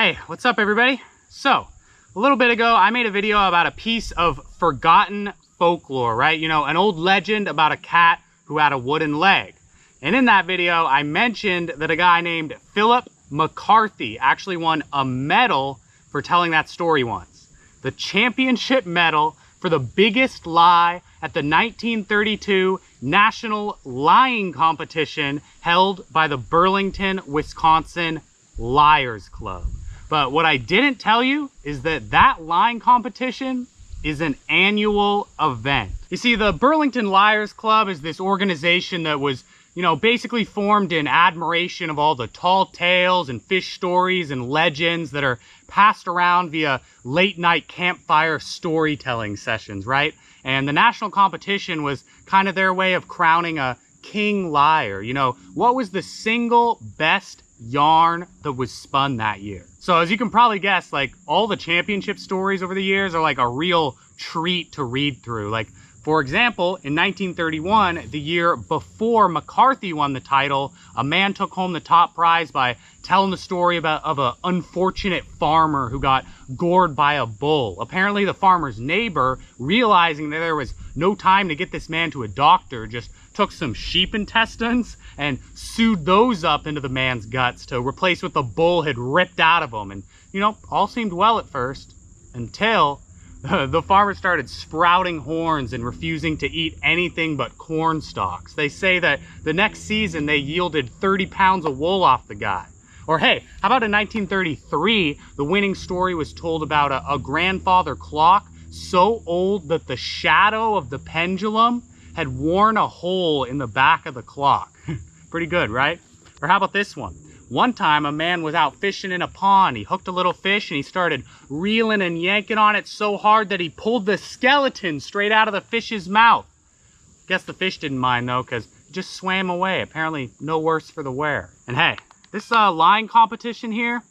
Hey, what's up everybody? So, a little bit ago, I made a video about a piece of forgotten folklore, right? You know, an old legend about a cat who had a wooden leg. And in that video, I mentioned that a guy named Philip McCarthy actually won a medal for telling that story once. The championship medal for the biggest lie at the 1932 National Lying Competition held by the Burlington, Wisconsin Liars Club. But what I didn't tell you is that that lying competition is an annual event. You see, the Burlington Liars Club is this organization that was, you know, basically formed in admiration of all the tall tales and fish stories and legends that are passed around via late night campfire storytelling sessions, right? And the national competition was kind of their way of crowning a king liar. You know, what was the single best yarn that was spun that year? So as you can probably guess, like, all the championship stories over the years are like a real treat to read through. Like, for example, in 1931, the year before McCarthy won the title, a man took home the top prize by telling the story of an unfortunate farmer who got gored by a bull. Apparently the farmer's neighbor, realizing that there was no time to get this man to a doctor, just took some sheep intestines and sewed those up into the man's guts to replace what the bull had ripped out of him. And, you know, all seemed well at first until the farmer started sprouting horns and refusing to eat anything but corn stalks. They say that the next season they yielded 30 pounds of wool off the guy. Or hey, how about in 1933, the winning story was told about a grandfather clock so old that the shadow of the pendulum had worn a hole in the back of the clock. Pretty good, right? Or how about this one? One time, a man was out fishing in a pond. He hooked a little fish and he started reeling and yanking on it so hard that he pulled the skeleton straight out of the fish's mouth. Guess the fish didn't mind though, because it just swam away. Apparently no worse for the wear. And hey, this lying competition here,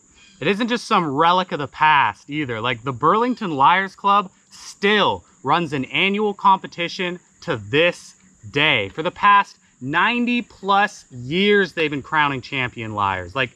it isn't just some relic of the past either. Like, the Burlington Liars Club still runs an annual competition to this day. For the past 90 plus years, they've been crowning champion liars. Like,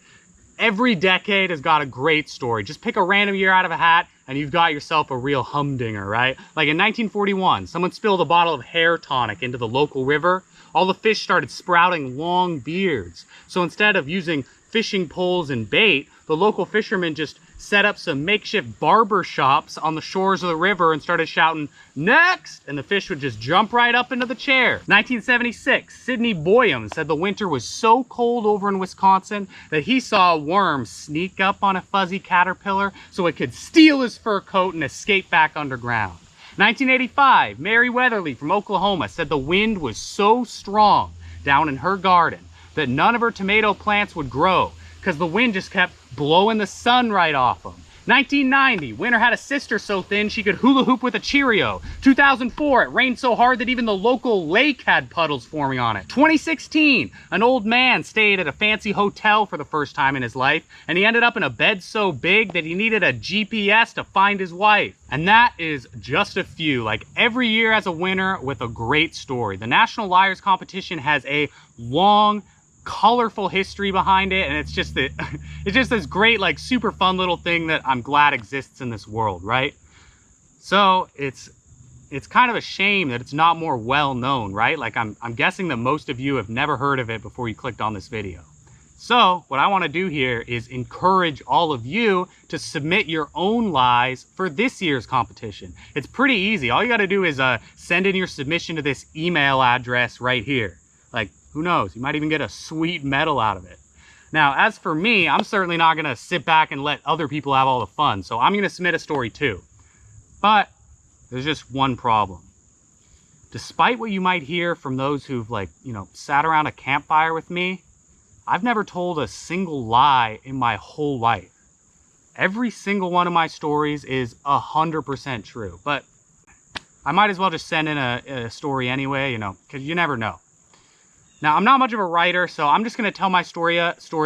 every decade has got a great story. Just pick a random year out of a hat and you've got yourself a real humdinger, right? Like in 1941, someone spilled a bottle of hair tonic into the local river. All the fish started sprouting long beards. So instead of using fishing poles and bait, the local fishermen just set up some makeshift barber shops on the shores of the river and started shouting, "Next!" And the fish would just jump right up into the chair. 1976, Sidney Boyum said the winter was so cold over in Wisconsin that he saw a worm sneak up on a fuzzy caterpillar so it could steal his fur coat and escape back underground. 1985, Mary Weatherly from Oklahoma said the wind was so strong down in her garden that none of her tomato plants would grow because the wind just kept blowing the sun right off them. 1990, Winter had a sister so thin she could hula hoop with a Cheerio. 2004, it rained so hard that even the local lake had puddles forming on it. 2016, an old man stayed at a fancy hotel for the first time in his life, and he ended up in a bed so big that he needed a GPS to find his wife. And that is just a few. Like, every year has a winner with a great story. The National Liars Competition has a long, colorful history behind it, and it's just this great, like, super fun little thing that I'm glad exists in this world, right? So it's kind of a shame that it's not more well known, right? Like, I'm guessing that most of you have never heard of it before you clicked on this video. So what I want to do here is encourage all of you to submit your own lies for this year's competition. It's pretty easy. All you got to do is send in your submission to this email address right here. Like, who knows? You might even get a sweet medal out of it. Now, as for me, I'm certainly not going to sit back and let other people have all the fun. So I'm going to submit a story too. But there's just one problem. Despite what you might hear from those who've, like, you know, sat around a campfire with me, I've never told a single lie in my whole life. Every single one of my stories is 100% true. But I might as well just send in a story anyway, you know, because you never know. Now, I'm not much of a writer, so I'm just going to tell my story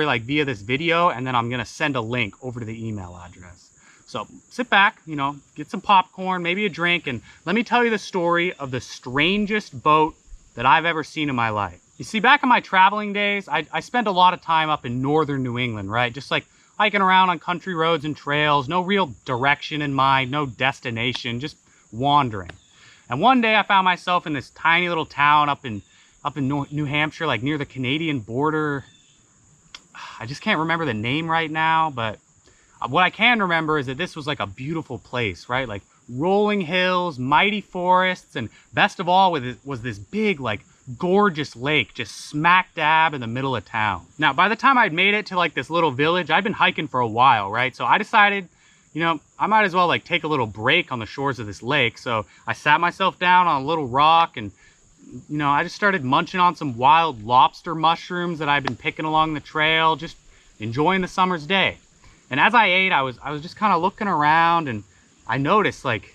like via this video, and then I'm going to send a link over to the email address. So sit back, you know, get some popcorn, maybe a drink, and let me tell you the story of the strangest boat that I've ever seen in my life. You see, back in my traveling days, I spent a lot of time up in northern New England, right? Just like hiking around on country roads and trails, no real direction in mind, no destination, just wandering. And one day I found myself in this tiny little town up in New Hampshire, like near the Canadian border. I just can't remember the name right now, but what I can remember is that this was like a beautiful place, right? Like rolling hills, mighty forests, and best of all was this big, like gorgeous lake just smack dab in the middle of town. Now, by the time I'd made it to like this little village, I'd been hiking for a while, right? So I decided, you know, I might as well like take a little break on the shores of this lake. So I sat myself down on a little rock and, you know, I just started munching on some wild lobster mushrooms that I'd been picking along the trail, just enjoying the summer's day. And as I ate, I was just kind of looking around, and I noticed like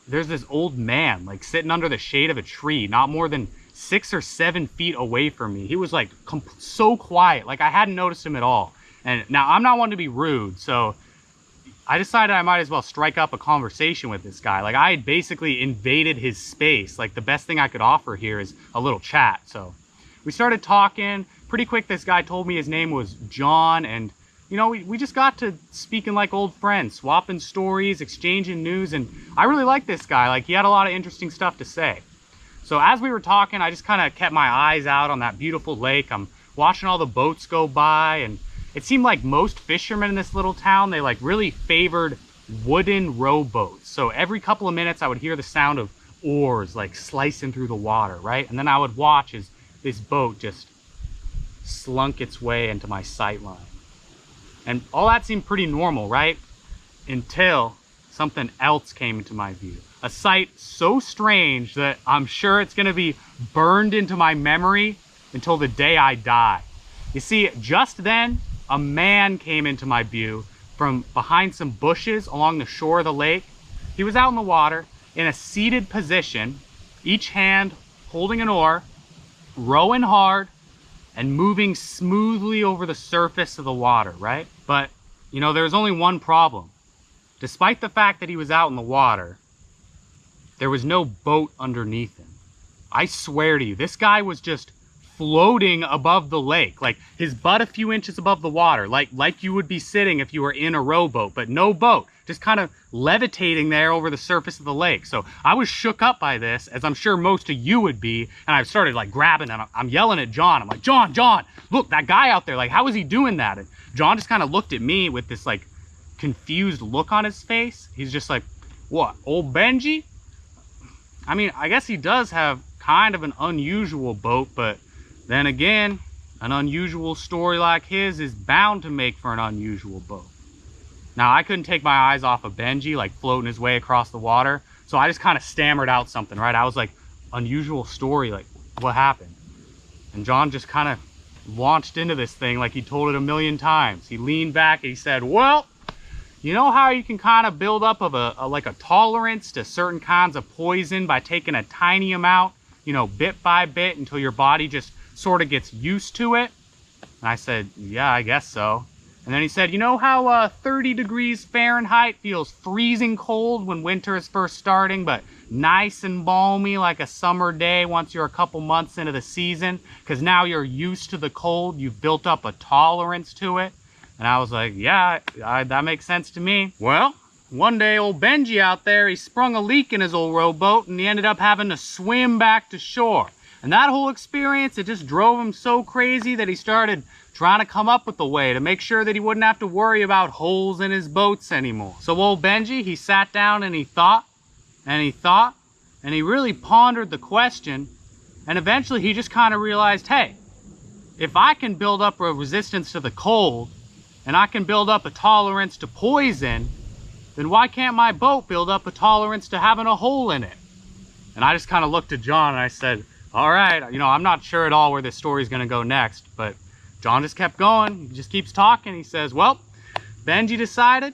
there's this old man like sitting under the shade of a tree, not more than 6 or 7 feet away from me. He was like so quiet, like I hadn't noticed him at all. And now I'm not one to be rude, so I decided I might as well strike up a conversation with this guy. Like I had basically invaded his space. Like the best thing I could offer here is a little chat. So we started talking pretty quick. This guy told me his name was John, and you know, we just got to speaking like old friends, swapping stories, exchanging news, and I really liked this guy. Like he had a lot of interesting stuff to say. So as we were talking, I just kind of kept my eyes out on that beautiful lake. I'm watching all the boats go by, and it seemed like most fishermen in this little town, they like really favored wooden rowboats. So every couple of minutes I would hear the sound of oars like slicing through the water, right? And then I would watch as this boat just slunk its way into my sight line. And all that seemed pretty normal, right? Until something else came into my view. A sight so strange that I'm sure it's gonna be burned into my memory until the day I die. You see, just then, a man came into my view from behind some bushes along the shore of the lake. He was out in the water in a seated position, each hand holding an oar, rowing hard, and moving smoothly over the surface of the water, right? But, you know, there's only one problem. Despite the fact that he was out in the water, there was no boat underneath him. I swear to you, this guy was just floating above the lake, like his butt a few inches above the water, like you would be sitting if you were in a rowboat, but no boat, just kind of levitating there over the surface of the lake. So I was shook up by this, as I'm sure most of you would be, and I started like grabbing and I'm yelling at John. I'm like, John, look, that guy out there, like how is he doing that? And John just kind of looked at me with this like confused look on his face. He's just like, what, old Benji? I mean, I guess he does have kind of an unusual boat, but then again, an unusual story like his is bound to make for an unusual boat. Now, I couldn't take my eyes off of Benji, like floating his way across the water, so I just kind of stammered out something, right? I was like, unusual story, like, what happened? And John just kind of launched into this thing like he told it a million times. He leaned back and he said, well, you know how you can kind of build up of like a tolerance to certain kinds of poison by taking a tiny amount, you know, bit by bit until your body just sort of gets used to it? And I said, yeah, I guess so. And then he said, you know how 30 degrees Fahrenheit feels freezing cold when winter is first starting, but nice and balmy like a summer day once you're a couple months into the season? Because now you're used to the cold, you've built up a tolerance to it. And I was like, yeah, that makes sense to me. Well, one day old Benji out there, he sprung a leak in his old rowboat and he ended up having to swim back to shore. And that whole experience, it just drove him so crazy that he started trying to come up with a way to make sure that he wouldn't have to worry about holes in his boats anymore. So old Benji, he sat down and he thought, and he thought, and he really pondered the question. And eventually he just kind of realized, hey, if I can build up a resistance to the cold, and I can build up a tolerance to poison, then why can't my boat build up a tolerance to having a hole in it? And I just kind of looked at John and I said, all right, you know, I'm not sure at all where this story is going to go next, but John just kept going. He just keeps talking. He says, well, Benji decided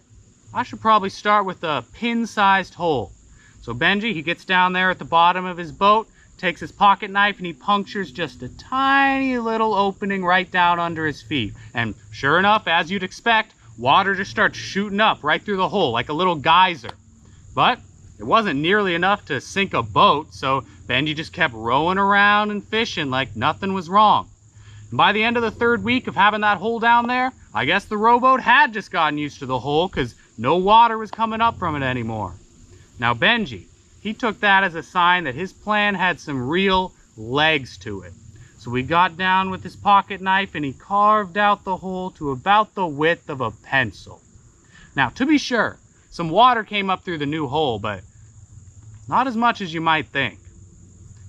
I should probably start with a pin-sized hole. So Benji, he gets down there at the bottom of his boat, takes his pocket knife and he punctures just a tiny little opening right down under his feet. And sure enough, as you'd expect, water just starts shooting up right through the hole like a little geyser. But it wasn't nearly enough to sink a boat, so Benji just kept rowing around and fishing like nothing was wrong. By the end of the 3rd week of having that hole down there, I guess the rowboat had just gotten used to the hole because no water was coming up from it anymore. Now Benji, he took that as a sign that his plan had some real legs to it. So he got down with his pocket knife and he carved out the hole to about the width of a pencil. Now, to be sure, some water came up through the new hole, but not as much as you might think.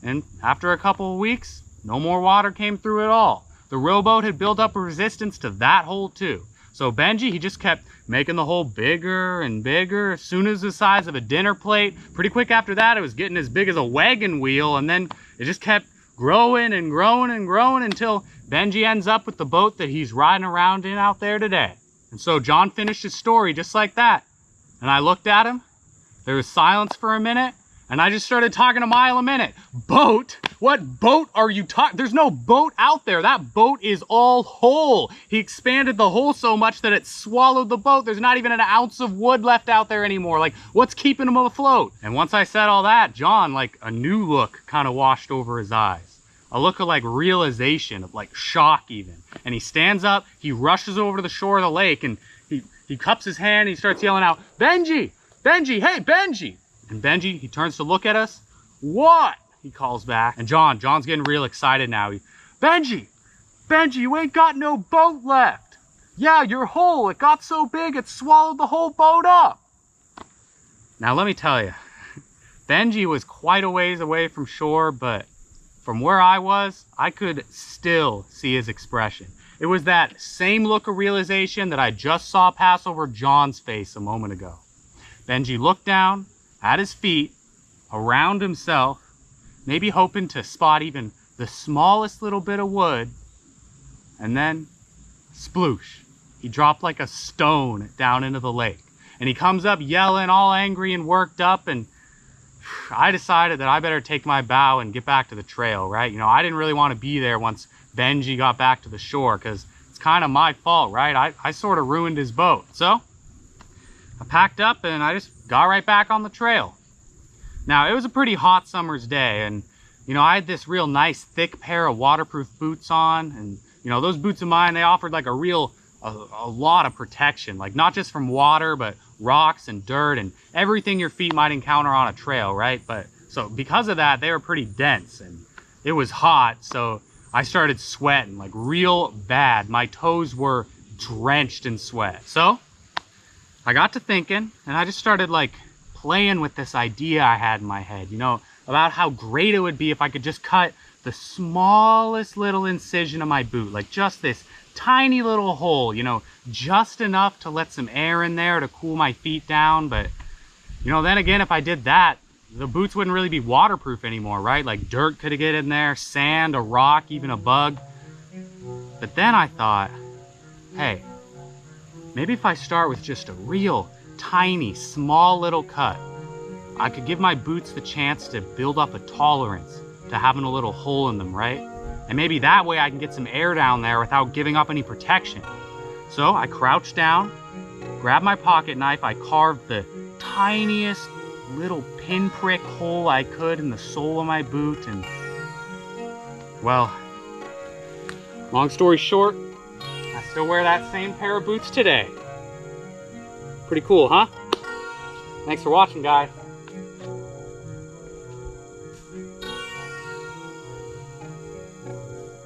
And after a couple of weeks, no more water came through at all. The rowboat had built up a resistance to that hole too. So Benji, he just kept making the hole bigger and bigger. As soon as the size of a dinner plate, pretty quick after that, it was getting as big as a wagon wheel, and then it just kept growing and growing and growing until Benji ends up with the boat that he's riding around in out there today. And so John finished his story just like that. And I looked at him, there was silence for a minute, and I just started talking a mile a minute. Boat? What boat are you talking? There's no boat out there. That boat is all hole. He expanded the hole so much that it swallowed the boat. There's not even an ounce of wood left out there anymore. Like, what's keeping him afloat? And once I said all that, John, like a new look kind of washed over his eyes. A look of like realization, of like shock even. And he stands up, he rushes over to the shore of the lake, and he cups his hand, and he starts yelling out, "Benji! Benji! Hey, Benji!" And Benji, he turns to look at us. "What?" he calls back. And John's getting real excited now. "Benji! Benji, you ain't got no boat left. Yeah, your hole, it got so big it swallowed the whole boat up." Now let me tell you, Benji was quite a ways away from shore, but from where I was, I could still see his expression. It was that same look of realization that I just saw pass over John's face a moment ago. Benji looked down at his feet, around himself, maybe hoping to spot even the smallest little bit of wood, and then, sploosh, he dropped like a stone down into the lake. And he comes up yelling, all angry and worked up, and I decided that I better take my bow and get back to the trail, right? You know, I didn't really want to be there once Benji got back to the shore, because it's kind of my fault, right? I sort of ruined his boat. So I packed up and I just got right back on the trail. Now, it was a pretty hot summer's day, and you know, I had this real nice thick pair of waterproof boots on, and you know, those boots of mine, they offered like a lot of protection, like not just from water, but rocks and dirt and everything your feet might encounter on a trail, right? But so because of that, they were pretty dense, and it was hot, so I started sweating like real bad. My toes were drenched in sweat. So I got to thinking, and I just started like playing with this idea I had in my head, you know, about how great it would be if I could just cut the smallest little incision of my boot, like just this tiny little hole, you know, just enough to let some air in there to cool my feet down. But you know, then again, if I did that, the boots wouldn't really be waterproof anymore, right? Like dirt could get in there, sand, a rock, even a bug. But then I thought, hey, maybe if I start with just a real tiny, small little cut, I could give my boots the chance to build up a tolerance to having a little hole in them, right? And maybe that way I can get some air down there without giving up any protection. So I crouched down, grabbed my pocket knife, I carved the tiniest little pinprick hole I could in the sole of my boot, and well, long story short, I still wear that same pair of boots today. Pretty cool, huh? Thanks for watching, guys.